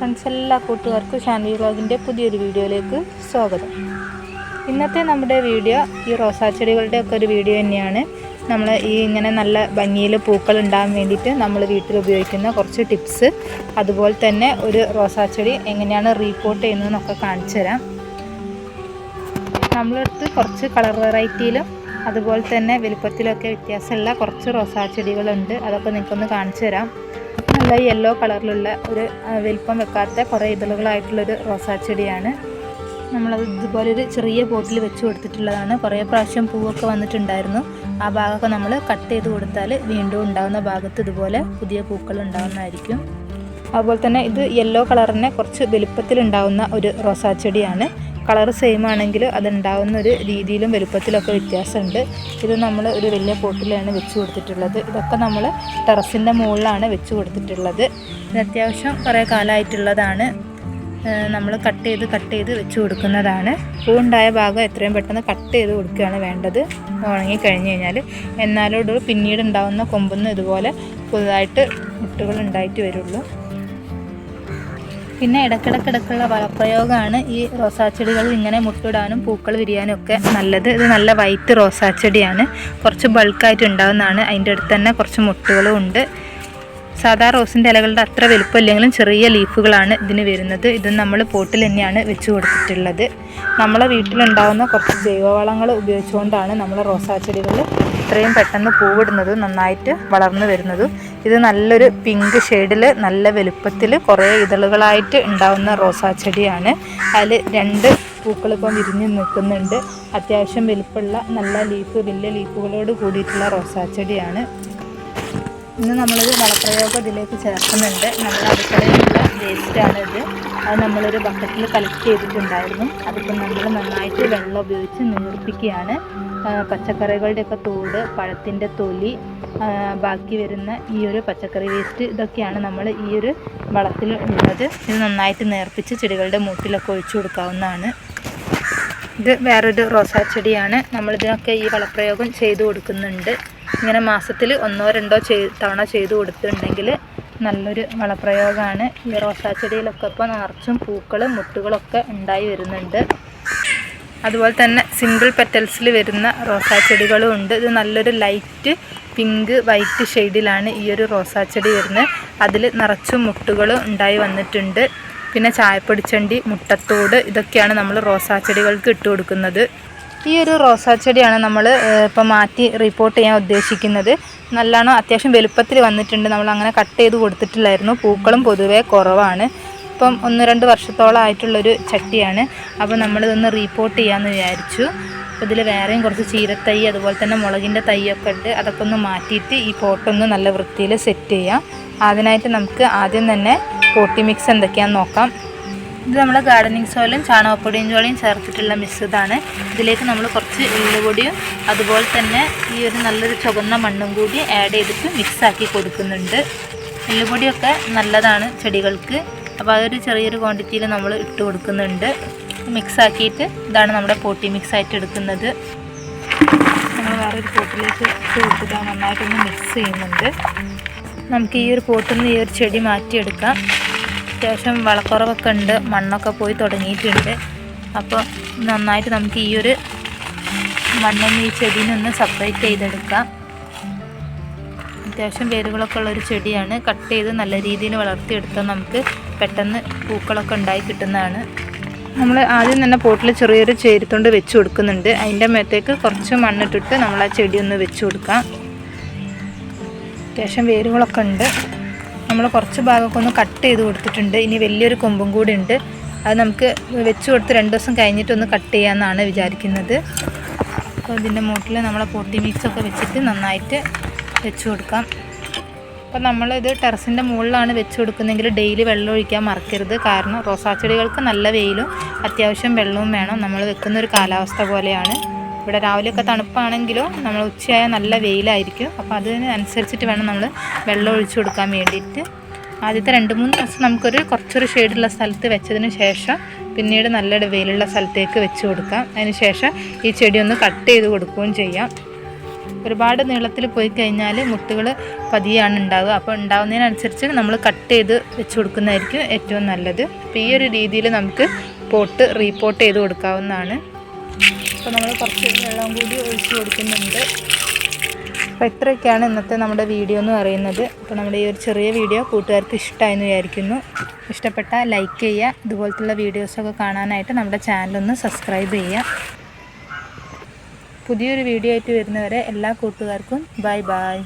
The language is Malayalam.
ഫ്രണ്ട്സ്, എല്ലാ കൂട്ടുകാർക്കും ഷാൻവി വ്ളോഗിൻ്റെ പുതിയൊരു വീഡിയോയിലേക്ക് സ്വാഗതം. ഇന്നത്തെ നമ്മുടെ വീഡിയോ ഈ റോസാ ചെടികളുടെയൊക്കെ ഒരു വീഡിയോ തന്നെയാണ്. നമ്മൾ ഇങ്ങനെ നല്ല ഭംഗിയിൽ പൂക്കൾ ഉണ്ടാകാൻ വേണ്ടിയിട്ട് നമ്മൾ വീട്ടിൽ ഉപയോഗിക്കുന്ന കുറച്ച് ടിപ്സ്, അതുപോലെ തന്നെ ഒരു റോസാ ചെടി എങ്ങനെയാണ് റീപോർട്ട് ചെയ്യുന്നതെന്നൊക്കെ കാണിച്ചു തരാം. നമ്മളടുത്ത് കുറച്ച് കളർ വെറൈറ്റിയിലും അതുപോലെ തന്നെ വലുപ്പത്തിലൊക്കെ വ്യത്യാസമുള്ള കുറച്ച് റോസാ ചെടികളുണ്ട്. അതൊക്കെ നിങ്ങൾക്കൊന്ന് കാണിച്ചു തരാം. നല്ല യെല്ലോ കളറിലുള്ള ഒരു വലിപ്പം വെക്കാത്ത കുറേ ഇതളുകളായിട്ടുള്ളൊരു റോസാ ചെടിയാണ്. നമ്മളത് ഇതുപോലൊരു ചെറിയ പോട്ടിൽ വെച്ച് കൊടുത്തിട്ടുള്ളതാണ്. കുറേ പ്രാവശ്യം പൂവൊക്കെ വന്നിട്ടുണ്ടായിരുന്നു. ആ ഭാഗമൊക്കെ നമ്മൾ കട്ട് ചെയ്ത് കൊടുത്താൽ വീണ്ടും ഉണ്ടാകുന്ന ഭാഗത്ത് ഇതുപോലെ പുതിയ പൂക്കൾ ഉണ്ടാകുന്നതായിരിക്കും. അതുപോലെ തന്നെ ഇത് യെല്ലോ കളറിനെ കുറച്ച് വലുപ്പത്തിലുണ്ടാകുന്ന ഒരു റോസാ ചെടിയാണ്. കളർ സെയിം ആണെങ്കിൽ അതുണ്ടാകുന്ന ഒരു രീതിയിലും വലുപ്പത്തിലൊക്കെ വ്യത്യാസമുണ്ട്. ഇത് നമ്മൾ ഒരു വലിയ പോട്ടിലാണ് വെച്ച് കൊടുത്തിട്ടുള്ളത്. ഇതൊക്കെ നമ്മൾ ടെറസിൻ്റെ മുകളിലാണ് വെച്ച് കൊടുത്തിട്ടുള്ളത്. ഇത് അത്യാവശ്യം കുറേ കാലമായിട്ടുള്ളതാണ്. നമ്മൾ കട്ട് ചെയ്ത് വെച്ച് കൊടുക്കുന്നതാണ്. പൂവുണ്ടായ ഭാഗം എത്രയും പെട്ടെന്ന് കട്ട് ചെയ്ത് കൊടുക്കുകയാണ് വേണ്ടത്, ഉണങ്ങി കഴിഞ്ഞ് കഴിഞ്ഞാൽ. എന്നാലും പിന്നീട് ഉണ്ടാകുന്ന കൊമ്പൊന്നും ഇതുപോലെ പുതുതായിട്ട് മുട്ടുകൾ ഉണ്ടായിട്ട് വരുള്ളൂ. പിന്നെ ഇടയ്ക്കിടയ്ക്കുള്ള വളപ്രയോഗമാണ് ഈ റോസാ ചെടികൾ ഇങ്ങനെ മുട്ടിടാനും പൂക്കൾ വിരിയാനും ഒക്കെ നല്ലത്. ഇത് നല്ല വൈറ്റ് റോസാ ചെടിയാണ്, കുറച്ച് ബൾക്കായിട്ട് ഉണ്ടാകുന്നതാണ്. അതിൻ്റെ അടുത്ത് തന്നെ കുറച്ച് മുട്ടുകളും ഉണ്ട്. സാധാ റോസിൻ്റെ ഇലകളുടെ അത്ര വലുപ്പമില്ലെങ്കിലും ചെറിയ ലീഫുകളാണ് ഇതിന് വരുന്നത്. ഇത് നമ്മൾ പോട്ടിൽ തന്നെയാണ് വെച്ച് കൊടുത്തിട്ടുള്ളത്. നമ്മളെ വീട്ടിലുണ്ടാകുന്ന കുറച്ച് ജൈവവളങ്ങൾ ഉപയോഗിച്ചുകൊണ്ടാണ് നമ്മൾ റോസാ ചെടികൾ ഇത്രയും പെട്ടെന്ന് പൂവിടുന്നതും നന്നായിട്ട് വളർന്നു വരുന്നതും. ഇത് നല്ലൊരു പിങ്ക് ഷെയ്ഡിൽ നല്ല വലുപ്പത്തിൽ കുറേ ഇതളുകളായിട്ട് ഉണ്ടാകുന്ന റോസാ ചെടിയാണ്. അതിൽ 2 പൂക്കളിപ്പം വിരിഞ്ഞ് നിൽക്കുന്നുണ്ട്. അത്യാവശ്യം വലുപ്പമുള്ള നല്ല വലിയ ലീഫുകളോട് കൂടിയിട്ടുള്ള റോസാ ചെടിയാണ്. ഇന്ന് നമ്മളൊരു വളപ്രയോഗം ഇതിലേക്ക് ചേർക്കുന്നുണ്ട്. നമ്മുടെ അടുക്കളയിലുള്ള വേസ്റ്റാണിത്. അത് നമ്മളൊരു ബക്കറ്റിൽ കളക്ട് ചെയ്തിട്ടുണ്ടായിരുന്നു. അതിപ്പോൾ നമ്മൾ നന്നായിട്ട് വെള്ളം ഉപയോഗിച്ച് നീർപ്പിക്കുകയാണ്. പച്ചക്കറികളുടെയൊക്കെ തോട്, പഴത്തിൻ്റെ തൊലി, ബാക്കി വരുന്ന ഈ ഒരു പച്ചക്കറി വേസ്റ്റ്, ഇതൊക്കെയാണ് നമ്മൾ ഈ ഒരു വളത്തിൽ ഉള്ളത്. ഇത് നന്നായിട്ട് നേർപ്പിച്ച് ചെടികളുടെ മൂട്ടിലൊക്കെ ഒഴിച്ചു കൊടുക്കാവുന്നതാണ്. ഇത് വേറൊരു റോസാ ചെടിയാണ്. നമ്മളിതിനൊക്കെ ഈ വളപ്രയോഗം ചെയ്തു കൊടുക്കുന്നുണ്ട്. ഇങ്ങനെ മാസത്തിൽ 1-2 തവണ ചെയ്തു കൊടുത്തിട്ടുണ്ടെങ്കിൽ നല്ലൊരു വളപ്രയോഗമാണ്. ഈ റോസാ ചെടിയിലൊക്കെ ഇപ്പോൾ നിറച്ചും പൂക്കളും മുട്ടുകളൊക്കെ ഉണ്ടായി വരുന്നുണ്ട്. അതുപോലെ തന്നെ സിംഗിൾ പെറ്റൽസിൽ വരുന്ന റോസാ ചെടികളും ഉണ്ട്. ഇത് നല്ലൊരു ലൈറ്റ് പിങ്ക് വൈറ്റ് ഷെയ്ഡിലാണ് ഈ ഒരു റോസാ ചെടി വരുന്നത്. അതിൽ നിറച്ചും മുട്ടുകളും ഉണ്ടായി വന്നിട്ടുണ്ട്. പിന്നെ ചായപ്പൊടിച്ചണ്ടി, മുട്ടത്തോട്, ഇതൊക്കെയാണ് നമ്മൾ റോസാ ചെടികൾക്ക് ഇട്ട് കൊടുക്കുന്നത്. ഈ ഒരു റോസാ ചെടിയാണ് നമ്മൾ ഇപ്പോൾ മാറ്റി റിപ്പോർട്ട് ചെയ്യാൻ ഉദ്ദേശിക്കുന്നത്. നല്ലോണം അത്യാവശ്യം വലുപ്പത്തിൽ വന്നിട്ടുണ്ട്. നമ്മൾ അങ്ങനെ കട്ട് ചെയ്ത് കൊടുത്തിട്ടില്ലായിരുന്നു. പൂക്കളും പൊതുവേ കുറവാണ്. ഇപ്പം 1-2 വർഷത്തോളം ആയിട്ടുള്ളൊരു ചട്ടിയാണ്. അപ്പോൾ നമ്മളിതൊന്ന് റീപോർട്ട് ചെയ്യാമെന്ന് വിചാരിച്ചു. അപ്പോൾ ഇതിൽ വേറെയും കുറച്ച് ചീരത്തൈ, അതുപോലെ തന്നെ മുളകിൻ്റെ തൈയൊക്കെ ഉണ്ട്. അതൊക്കെ ഒന്ന് മാറ്റിയിട്ട് ഈ പോട്ടൊന്ന് നല്ല വൃത്തിയിൽ സെറ്റ് ചെയ്യാം. അതിനായിട്ട് നമുക്ക് ആദ്യം തന്നെ പോട്ടി മിക്സ് എന്തൊക്കെയാണെന്ന് നോക്കാം. ഇത് നമ്മൾ ഗാർഡനിങ് സോയിലും ചാണകപ്പൊടിയും ചോളയും ചേർത്തിട്ടുള്ള മിശ്രിതമാണ്. ഇതിലേക്ക് നമ്മൾ കുറച്ച് എള്ളുപൊടിയും അതുപോലെ തന്നെ ഈ ഒരു നല്ലൊരു ചുവന്ന മണ്ണും കൂടി ആഡ് ചെയ്തിട്ട് മിക്സാക്കി കൊടുക്കുന്നുണ്ട്. എള്ളുപൊടിയൊക്കെ നല്ലതാണ് ചെടികൾക്ക്. അപ്പോൾ അതൊരു ചെറിയൊരു ക്വാണ്ടിറ്റിയിൽ നമ്മൾ ഇട്ട് കൊടുക്കുന്നുണ്ട്. മിക്സാക്കിയിട്ട് ഇതാണ് നമ്മുടെ പോട്ടി മിക്സായിട്ട് എടുക്കുന്നത്. നമ്മൾ വേറൊരു പോട്ടിലേക്ക് ഇട്ട് കൊടുത്തിട്ട് നന്നായിട്ടൊന്ന് മിക്സ് ചെയ്യുന്നുണ്ട്. നമുക്ക് ഈ ഒരു പോട്ടിൽ നിന്ന് ഈ ഒരു ചെടി മാറ്റിയെടുക്കാം. അത്യാവശ്യം വളക്കുറവൊക്കെ ഉണ്ട്, മണ്ണൊക്കെ പോയി തുടങ്ങിയിട്ടുണ്ട്. അപ്പോൾ നന്നായിട്ട് നമുക്ക് ഈ ഒരു മണ്ണിന് ഈ ചെടീനൊന്ന് സെപ്പറേറ്റ് ചെയ്തെടുക്കാം. അത്യാവശ്യം വേരുകളൊക്കെ ഉള്ളൊരു ചെടിയാണ്. കട്ട് ചെയ്ത് നല്ല രീതിയിൽ വളർത്തിയെടുത്താൽ നമുക്ക് പെട്ടെന്ന് പൂക്കളൊക്കെ ഉണ്ടായി കിട്ടുന്നതാണ്. നമ്മൾ ആദ്യം തന്നെ പോട്ടിൽ ചെറിയൊരു ചേരുത്തോണ്ട് വെച്ച് കൊടുക്കുന്നുണ്ട്. അതിൻ്റെ മേത്തേക്ക് കുറച്ച് മണ്ണിട്ടിട്ട് നമ്മൾ ആ ചെടി ഒന്ന് വെച്ച് കൊടുക്കാം. അത്യാവശ്യം വേരുകളൊക്കെ ഉണ്ട്. നമ്മൾ കുറച്ച് ഭാഗമൊക്കെ ഒന്ന് കട്ട് ചെയ്ത് കൊടുത്തിട്ടുണ്ട്. ഇനി വലിയൊരു കൊമ്പും കൂടി ഉണ്ട്. അത് നമുക്ക് വെച്ച് കൊടുത്ത് 2 ദിവസം കഴിഞ്ഞിട്ടൊന്ന് കട്ട് ചെയ്യാമെന്നാണ് വിചാരിക്കുന്നത്. അപ്പോൾ ഇതിൻ്റെ മൂട്ടിൽ നമ്മളെ പോട്ടി മിക്സൊക്കെ വെച്ചിട്ട് നന്നായിട്ട് വെച്ച് കൊടുക്കാം. അപ്പോൾ നമ്മളിത് ടെറസിൻ്റെ മുകളിലാണ് വെച്ച് കൊടുക്കുന്നതെങ്കിൽ ഡെയിലി വെള്ളം ഒഴിക്കാൻ മറക്കരുത്. കാരണം റോസാ ചെടികൾക്ക് നല്ല വെയിലും അത്യാവശ്യം വെള്ളവും വേണം. നമ്മൾ വെക്കുന്നൊരു കാലാവസ്ഥ പോലെയാണ്. ഇവിടെ രാവിലെയൊക്കെ തണുപ്പാണെങ്കിലും നമ്മൾ ഉച്ചയായ നല്ല വെയിലായിരിക്കും. അപ്പോൾ അതിനനുസരിച്ചിട്ട് വേണം നമ്മൾ വെള്ളം ഒഴിച്ചു കൊടുക്കാൻ വേണ്ടിയിട്ട്. ആദ്യത്തെ 2-3 ദിവസം നമുക്കൊരു കുറച്ചൊരു ഷെയ്ഡുള്ള സ്ഥലത്ത് വെച്ചതിന് ശേഷം പിന്നീട് നല്ല വെയിലുള്ള സ്ഥലത്തേക്ക് വെച്ച് കൊടുക്കാം. അതിന് ശേഷം ഈ ചെടി ഒന്ന് കട്ട് ചെയ്ത് കൊടുക്കുകയും ചെയ്യാം. ഒരുപാട് നീളത്തിൽ പോയി കഴിഞ്ഞാൽ മുട്ടുകൾ പതിയാണ് ഉണ്ടാവുക. അപ്പോൾ ഉണ്ടാവുന്നതിനനുസരിച്ച് നമ്മൾ കട്ട് ചെയ്ത് വെച്ച് കൊടുക്കുന്നതായിരിക്കും ഏറ്റവും നല്ലത്. അപ്പോൾ ഈ ഒരു രീതിയിൽ നമുക്ക് റീപോട്ട് ചെയ്ത് കൊടുക്കാവുന്നതാണ്. അപ്പോൾ നമ്മൾ കുറച്ച് വെള്ളം കൂടി ഒഴിച്ച് കൊടുക്കുന്നുണ്ട്. അപ്പോൾ ഇത്രയൊക്കെയാണ് ഇന്നത്തെ നമ്മുടെ വീഡിയോ എന്ന് പറയുന്നത്. അപ്പോൾ നമ്മുടെ ഈ ഒരു ചെറിയ വീഡിയോ കൂട്ടുകാർക്ക് ഇഷ്ടമായെന്ന് വിചാരിക്കുന്നു. ഇഷ്ടപ്പെട്ടാൽ ലൈക്ക് ചെയ്യുക. ഇതുപോലത്തുള്ള വീഡിയോസൊക്കെ കാണാനായിട്ട് നമ്മുടെ ചാനലൊന്ന് സബ്സ്ക്രൈബ് ചെയ്യുക. പുതിയൊരു വീഡിയോ ആയിട്ട് വരുന്നവരെ എല്ലാ കൂട്ടുകാർക്കും ബൈ ബൈ.